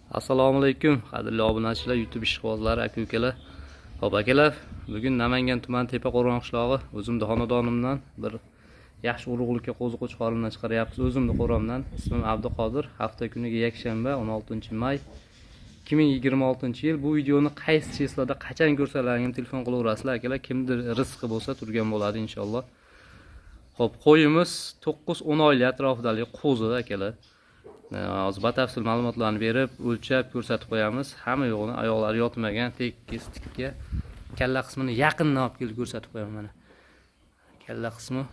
Assalomu alaykum, qadrli obunachilar, YouTube ishqibozlari, aka-ukalar. Xo'p, akalar, bugun Namangan tumani Tepaqo'rg'on qishlog'i o'zimni xonadonimdan bir yaxshi urug'likka qo'zi qo'chqorimdan chiqaryapmiz. O'zimni qo'ramdan. Ismim Abduqodir. Hafta kuniga yakshanba 16-may 2026-yil. Bu videoni qaysi cheslada qachon ko'rsalaring telefon qilaverasizlar, akalar. Kimdir rizqi bo'lsa turgan bo'ladi inshaalloh. Xo'p, qo'yimiz 9-10 oylik atrofidagi qo'zi, akalar. Hozir batafsil ma'lumotlarni berib, o'lchab ko'rsatib qo'yamiz. Hamma yo'g'ini oyoqlari yotmagan, tekis tikka. Kalla qismini yaqindan olib kelib ko'rsatib qo'yaman mana. Kalla qismi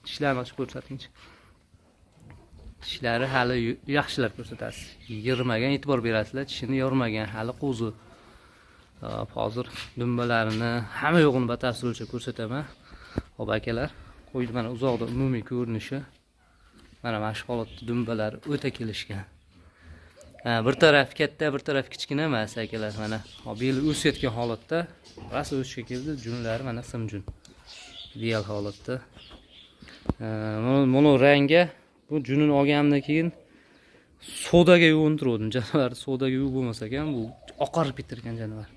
tishlarni ochib ko'rsatingchi. Tishlari hali yaxshilab ko'rsatasiz. Yirmagan, e'tibor berasizlar, tishini yormagan, hali qo'zi. Hozir dumbalarini hamma yo'g'ini batafsil o'lchab ko'rsataman. Xo'p, akalar, qo'yni mana uzoqda umumiy ko'rinishi. Mana shu holatda dumbalar o'ta kelishgan. Bir taraf katta, bir taraf kichkina emas, akalar. Mana beli o'sayotgan holatda, rosa o'sishga keldi, junlari mana simjun. Ideal holatda. Mana rangi bu junini olgandan keyin sodaga yuvintirdim. Janavar sodaga yuvib bo'lmasa ham, bu oqarib bitirgan janavar.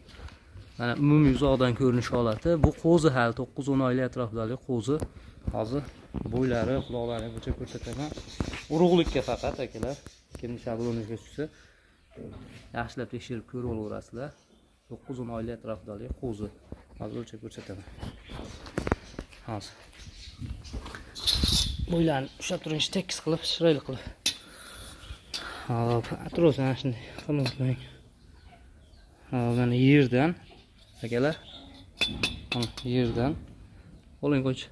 Mana umumiy uzoqdan ko'rinish holati. Bu qo'zi hali 9-10 oylik atrofidagi qo'zi. Hozir bo'ylari, quloqlarini o'lchab ko'rsataman. Urug'likka faqat, akalar. Kimni shabloniga tushsa, yaxshilab tekshirib ko'rib olaverasizlar. 9-10 oylik atrofidagi qo'zi. Hozir o'lchab ko'rsataman. Hozir. Bo'ylarni ushlab turingchi, tekis qilib, chiroyli qilib. Hop, atrofdan shunday qilib. Mana yerdan, akalar. Yerdan oling qo'ychi.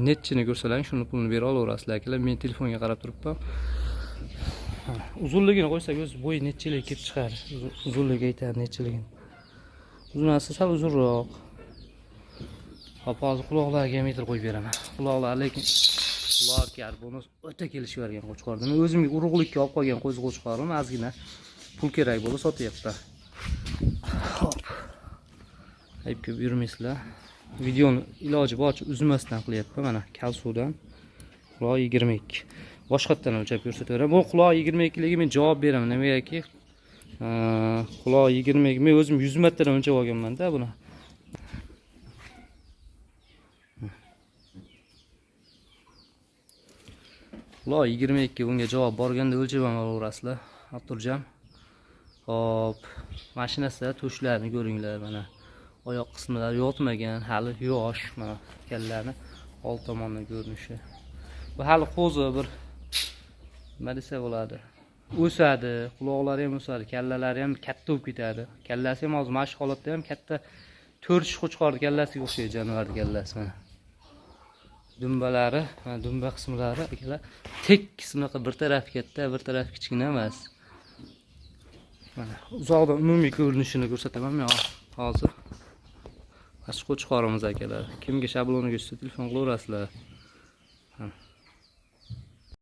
Netchini ko'rsalaring, shuni pulini bera olaverasizlar, akalar. Men telefonga qarab turibman. Uzunligini qo'ysak o'zi bo'yi nechilik kelib chiqadi. Uzunligi aytadi nechiligini. Uzunasi sal uzunroq. Hop, hozir quloqlarga metr qo'yib beraman. Quloqlar lekin quloq karbonus o'ta kelishvergan qo'chqordan. O'zimga urug'likka olib qolgan qo'zi qo'chqorim ozgina pul kerak bo'ldi, sotyapman. Hop. Ayb ko'p yurmaysizlar. Videoni iloji boricha uzmasdan qilyapman. Mana kalsuvdan quloq 22. Boshqatdan o'lchab ko'rsataman. Bu quloq 22 ligi men javob beraman. Nimagaki? Quloq 22. Men o'zim 100 martadan o'lchab olganman-da buni. Quloq 22. Bunga javob borganda o'lchab olaverasizlar. Xotirjam. Hop, mashinasida to'shlarni ko'ringlar mana. Oyoq qismlari yotmagan, hali yosh, mana kallani old tomondan ko'rinishi. Bu hali qo'zi bir nima desa bo'ladi. O'sadi, quloqlari ham o'sadi, kallalari ham katta bo'lib ketadi. Kallasi ham hozir mana shu holatda ham katta 4 qo'chqorning kallasiga o'xshaydi janovarning kallasi mana. Dumbalari, mana dumba qismlari akalar tekis bunaqa bir taraf katta, bir taraf kichkina emas. Mana uzoqdan umumiy ko'rinishini ko'rsataman men hozir. Qo'chqorimiz akalar. Kimga shabloniga tushsa telefon qilaverasizlar.